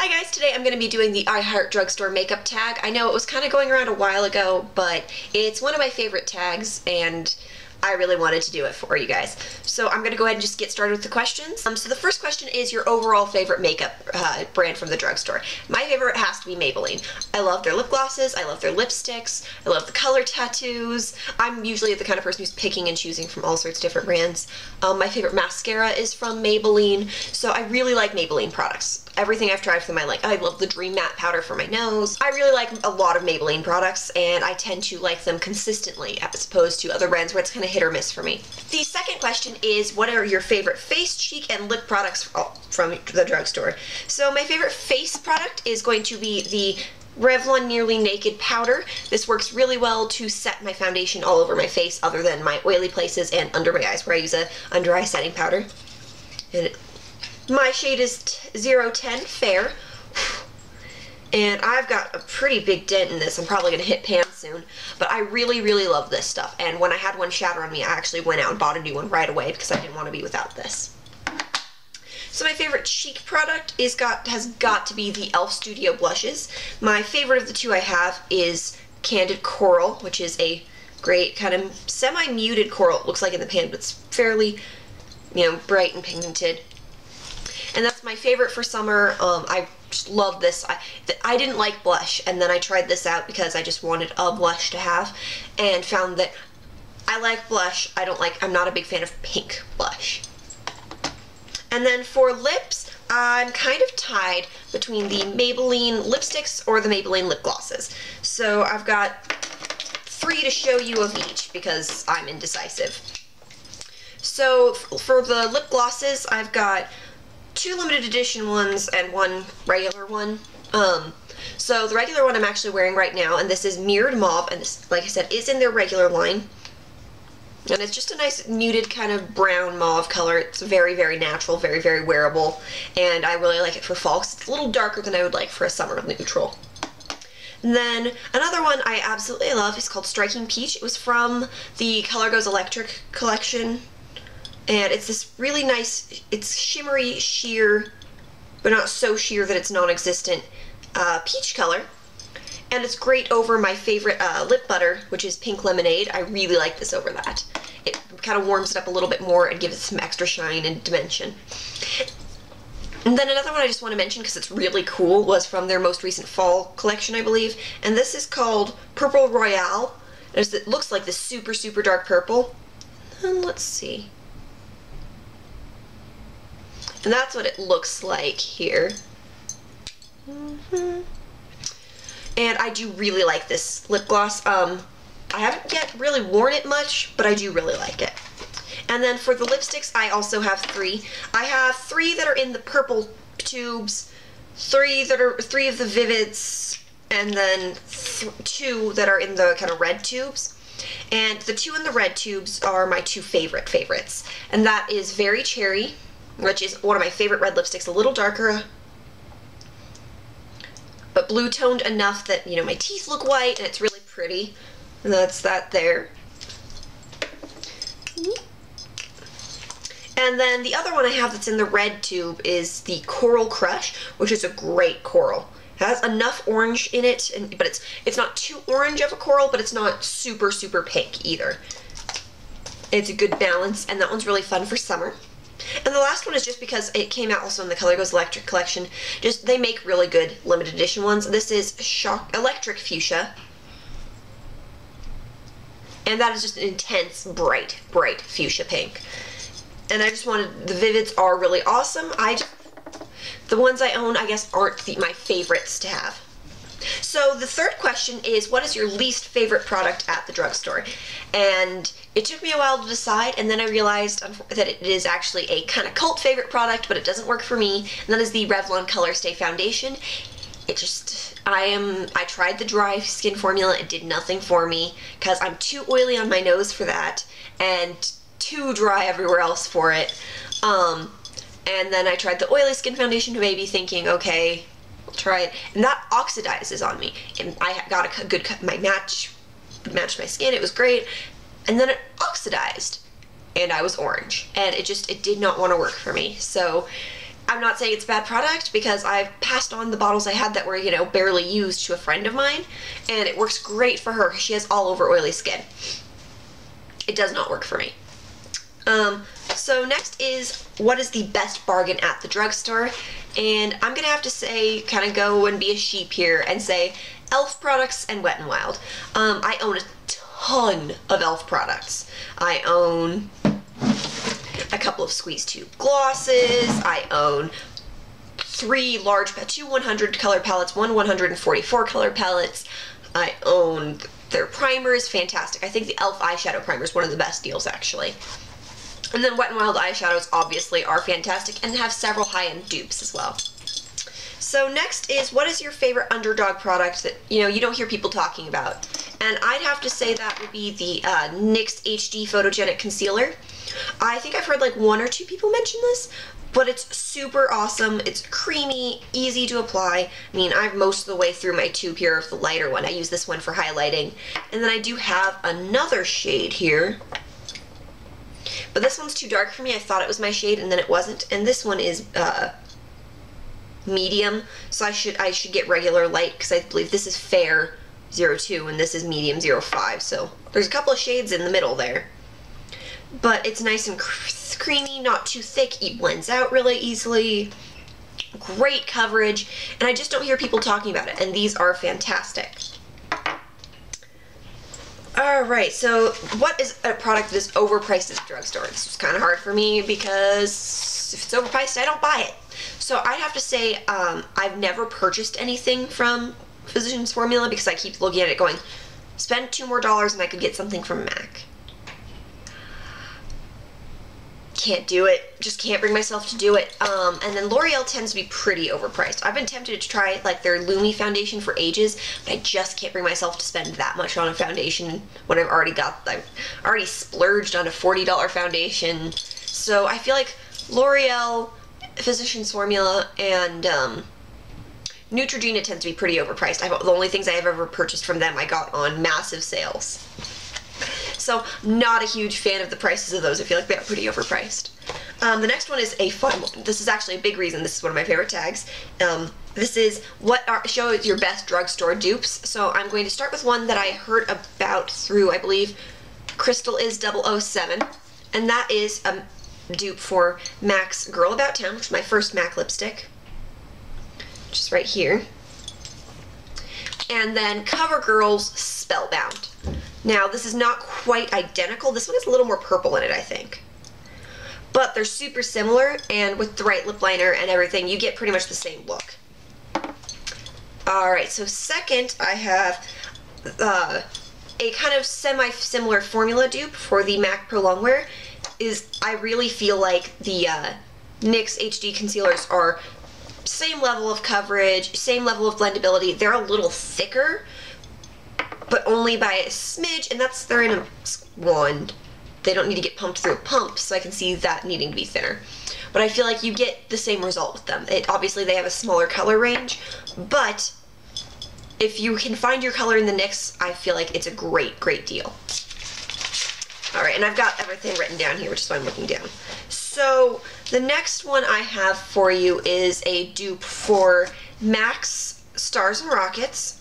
Hi guys, today I'm going to be doing the I Heart Drugstore makeup tag. I know it was kind of going around a while ago, but it's one of my favorite tags and I really wanted to do it for you guys. So I'm going to go ahead and just get started with the questions. So the first question is your overall favorite makeup brand from the drugstore. My favorite has to be Maybelline. I love their lip glosses, I love their lipsticks, I love the color tattoos. I'm usually the kind of person who's picking and choosing from all sorts of different brands. My favorite mascara is from Maybelline, so I really like Maybelline products. Everything I've tried from them I like. I love the Dream Matte powder for my nose. I really like a lot of Maybelline products and I tend to like them consistently as opposed to other brands where it's kind of hit or miss for me. The second question is what are your favorite face, cheek, and lip products from the drugstore? So my favorite face product is going to be the Revlon Nearly Naked powder. This works really well to set my foundation all over my face other than my oily places and under my eyes where I use a under eye setting powder. And my shade is 010 Fair, and I've got a pretty big dent in this. I'm probably going to hit pan soon, but I really, really love this stuff, and when I had one shatter on me, I actually went out and bought a new one right away because I didn't want to be without this. So my favorite cheek product has got to be the e.l.f. Studio blushes. My favorite of the two I have is Candid Coral, which is a great kind of semi-muted coral, it looks like in the pan, but it's fairly, bright and pigmented. And that's my favorite for summer. I just love this. I didn't like blush, and then I tried this out because I just wanted a blush to have, and found that I like blush. I'm not a big fan of pink blush. And then for lips, I'm kind of tied between the Maybelline lipsticks or the Maybelline lip glosses. So I've got 3 to show you of each because I'm indecisive. So for the lip glosses, I've got 2 limited edition ones and 1 regular one. So the regular one I'm actually wearing right now, and this is Mirrored Mauve, and this, like I said, is in their regular line. And it's just a nice muted kind of brown mauve color. It's very, very natural, very, very wearable, and I really like it for fall because it's a little darker than I would like for a summer neutral. And then another one I absolutely love is called Striking Peach. It was from the Color Goes Electric collection. And it's this really nice, it's shimmery, sheer, but not so sheer that it's non-existent, peach color. And it's great over my favorite lip butter, which is Pink Lemonade. I really like this over that. It kind of warms it up a little bit more and gives it some extra shine and dimension. And then another one I just want to mention because it's really cool was from their most recent fall collection, I believe. And this is called Purple Royale. It looks like this super, super dark purple. And let's see. And that's what it looks like here. And I do really like this lip gloss. I haven't yet really worn it much, but I do really like it. And then for the lipsticks, I also have 3. I have 3 that are in the purple tubes, 3 of the Vivids, and then 2 that are in the kind of red tubes. And the 2 in the red tubes are my 2 favorites. And that is Very Cherry, which is one of my favorite red lipsticks, a little darker, but blue toned enough that, my teeth look white and it's really pretty. And that's that there. And then the other one I have that's in the red tube is the Coral Crush, which is a great coral. It has enough orange in it, but it's not too orange of a coral, but it's not super, super pink either. It's a good balance, and that one's really fun for summer. And the last one is just because it came out also in the Color Goes Electric collection. They make really good limited edition ones. This is Electric Fuchsia. And that is just an intense, bright, bright fuchsia pink. And I just wanted, the Vivids are really awesome. The ones I own, I guess, aren't my favorites to have. So the third question is, what is your least favorite product at the drugstore? And it took me a while to decide, and then I realized that it is actually a kind of cult favorite product, but it doesn't work for me, and that is the Revlon ColorStay foundation. I tried the dry skin formula, it did nothing for me, because I'm too oily on my nose for that, and too dry everywhere else for it. And then I tried the oily skin foundation, maybe thinking, okay, I'll try it, and that oxidizes on me, and I got a good cut, matched my skin, it was great, and then it oxidized, and I was orange, and it did not want to work for me. So I'm not saying it's a bad product because I've passed on the bottles I had that were, you know, barely used to a friend of mine, and it works great for her. She has all over oily skin. It does not work for me. So next is, what is the best bargain at the drugstore? And I'm gonna have to say, kind of go and be a sheep here and say e.l.f. products and Wet n Wild. I own a ton of e.l.f. products. I own a couple of squeeze tube glosses. I own two 100 color palettes, one 144 color palettes. I own their primers, fantastic. I think the e.l.f. eyeshadow primer is one of the best deals, actually. And then Wet n Wild eyeshadows obviously are fantastic and have several high-end dupes as well. So next is, what is your favorite underdog product that, you know, you don't hear people talking about? And I'd have to say that would be the NYX HD Photogenic Concealer. I think I've heard like 1 or 2 people mention this, but it's super awesome. It's creamy, easy to apply. I mean, I'm most of the way through my tube here of the lighter one. I use this one for highlighting. And then I do have another shade here. But this one's too dark for me. I thought it was my shade, and then it wasn't. And this one is medium, so I should get regular light, because I believe this is fair 02 and this is medium 05. So there's a couple of shades in the middle there. But it's nice and creamy, not too thick. It blends out really easily. Great coverage, and I just don't hear people talking about it, and these are fantastic. Alright, so what is a product that is overpriced at the drugstore? This is kind of hard for me because if it's overpriced, I don't buy it. So I'd have to say I've never purchased anything from Physicians Formula because I keep looking at it going, spend $2 more and I could get something from MAC. Can't do it. Just can't bring myself to do it. And then L'Oreal tends to be pretty overpriced. I've been tempted to try like their Lumi foundation for ages, but I just can't bring myself to spend that much on a foundation when I've already splurged on a $40 foundation. So I feel like L'Oreal, Physicians Formula, and Neutrogena tends to be pretty overpriced. The only things I have ever purchased from them I got on massive sales. So not a huge fan of the prices of those. I feel like they're pretty overpriced. The next one is a fun one. This is actually a big reason. This is one of my favorite tags. This is shows your best drugstore dupes. So I'm going to start with one that I heard about through, I believe, Crystal is 007. And that is a dupe for MAC's Girl About Town, which is my first MAC lipstick. Just right here. And then CoverGirl's Spellbound. Now, this is not quite identical. This one has a little more purple in it, I think. But they're super similar, and with the right lip liner and everything, you get pretty much the same look. Alright, so second, I have a kind of semi-similar formula dupe for the MAC ProLongwear. I really feel like the NYX HD concealers are same level of coverage, same level of blendability. They're a little thicker, but only by a smidge, and they're in a wand. They don't need to get pumped through a pump, so I can see that needing to be thinner. But I feel like you get the same result with them. Obviously, they have a smaller color range, but if you can find your color in the NYX, I feel like it's a great, great deal. Alright, and I've got everything written down here, which is why I'm looking down. So, the next one I have for you is a dupe for MAC's Stars and Rockets.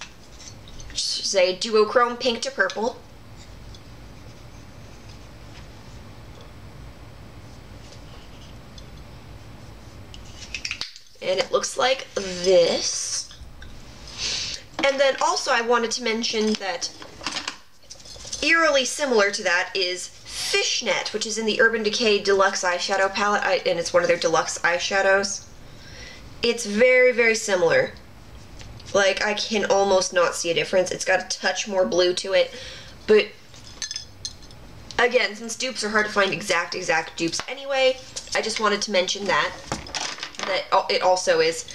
Which is a duochrome pink to purple. And it looks like this. And then also I wanted to mention that eerily similar to that is Fishnet, which is in the Urban Decay Deluxe eyeshadow palette, and it's one of their deluxe eyeshadows. It's very, very similar. Like, I can almost not see a difference. It's got a touch more blue to it, but again, since dupes are hard to find exact dupes anyway, I just wanted to mention that it also is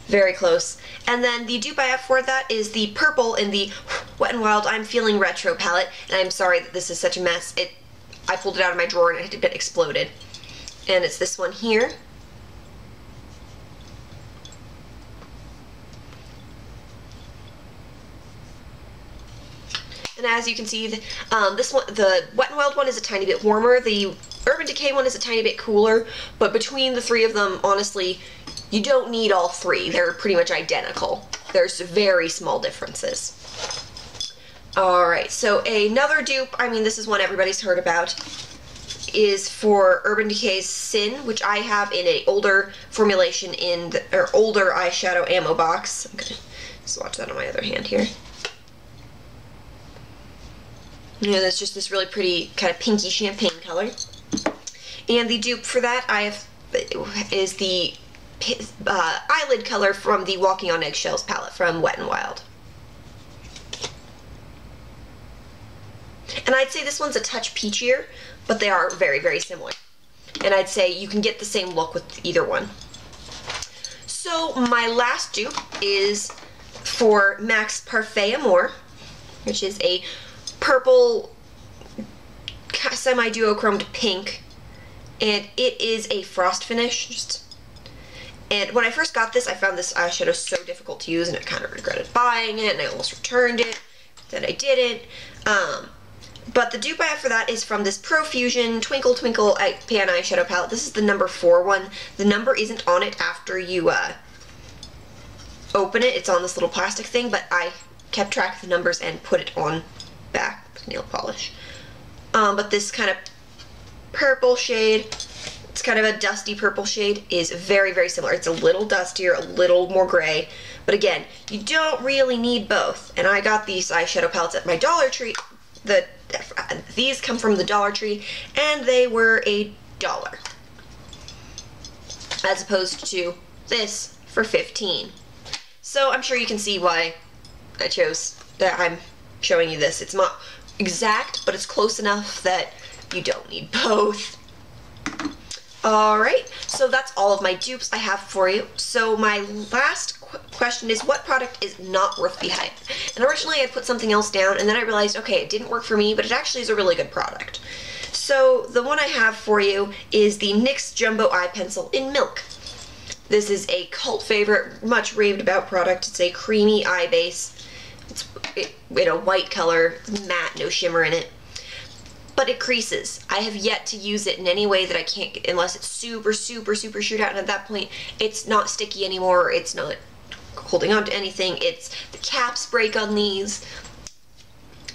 very close. And then the dupe I have for that is the purple in the Wet n Wild I'm Feeling Retro palette, and I'm sorry that this is such a mess. I pulled it out of my drawer and it had exploded. And it's this one here. And as you can see, this one, the Wet n Wild one is a tiny bit warmer. The Urban Decay one is a tiny bit cooler, but between the three of them, honestly, you don't need all three. They're pretty much identical. There's very small differences. Alright, so another dupe, I mean this is one everybody's heard about, is for Urban Decay's Sin, which I have in an older formulation in the, or older eyeshadow ammo box. I'm gonna swatch that on my other hand here. Yeah, that's just this really pretty kind of pinky champagne color. And the dupe for that I have is the eyelid color from the Walking on Eggshells palette from Wet n Wild. And I'd say this one's a touch peachier, but they are very, very similar. And I'd say you can get the same look with either one. So my last dupe is for MAC's Parfait Amour, which is a purple semi-duochromed pink, and it is a frost finish. And when I first got this, I found this eyeshadow so difficult to use, and I kind of regretted buying it, and I almost returned it, then I didn't. But the dupe I have for that is from this ProFusion Twinkle Twinkle Pan Eyeshadow Palette. This is the number 4 one. The number isn't on it after you open it. It's on this little plastic thing, but I kept track of the numbers and put it on back with nail polish. But this kind of purple shade, it's kind of a dusty purple shade, is very, very similar. It's a little dustier, a little more gray. But again, you don't really need both. And I got these eyeshadow palettes at my Dollar Tree. These come from the Dollar Tree, and they were $1, as opposed to this for $15. So I'm sure you can see why I chose that. I'm showing you this. It's not exact, but it's close enough that you don't need both. Alright, so that's all of my dupes I have for you. So my last question is, what product is not worth the hype? And originally I put something else down, and then I realized, okay, it didn't work for me, but it actually is a really good product. So the one I have for you is the NYX Jumbo Eye Pencil in Milk. This is a cult favorite, much raved about product. It's a creamy eye base. It's in a white color, matte, no shimmer in it. But it creases. I have yet to use it in any way that I can't get, unless it's super, super, super shoot out, and at that point, it's not sticky anymore, it's not holding on to anything, it's, the caps break on these.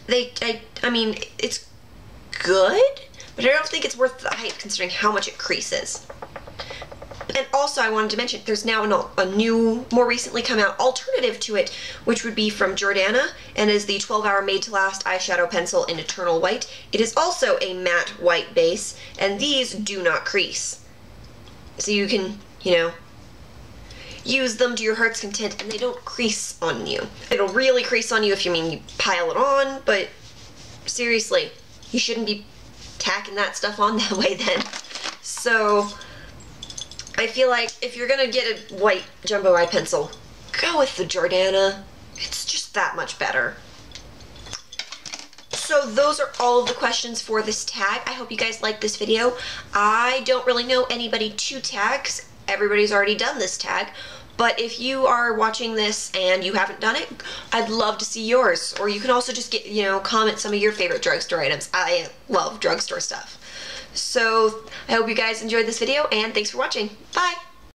I mean, it's good, but I don't think it's worth the hype considering how much it creases. And also I wanted to mention, there's now a new, more recently come out alternative to it, which would be from Jordana, and is the 12-Hour Made to Last eyeshadow pencil in Eternal White. It is also a matte white base, and these do not crease. So you can, you know, use them to your heart's content, and they don't crease on you. It'll really crease on you if you pile it on, but seriously, you shouldn't be tacking that stuff on that way then. So I feel like if you're gonna get a white jumbo eye pencil, go with the Jordana. It's just that much better. So those are all of the questions for this tag. I hope you guys liked this video. I don't really know anybody to tag, 'cause everybody's already done this tag. But if you are watching this and you haven't done it, I'd love to see yours. Or you can also just get, you know, comment some of your favorite drugstore items. I love drugstore stuff. So I hope you guys enjoyed this video, and thanks for watching. Bye!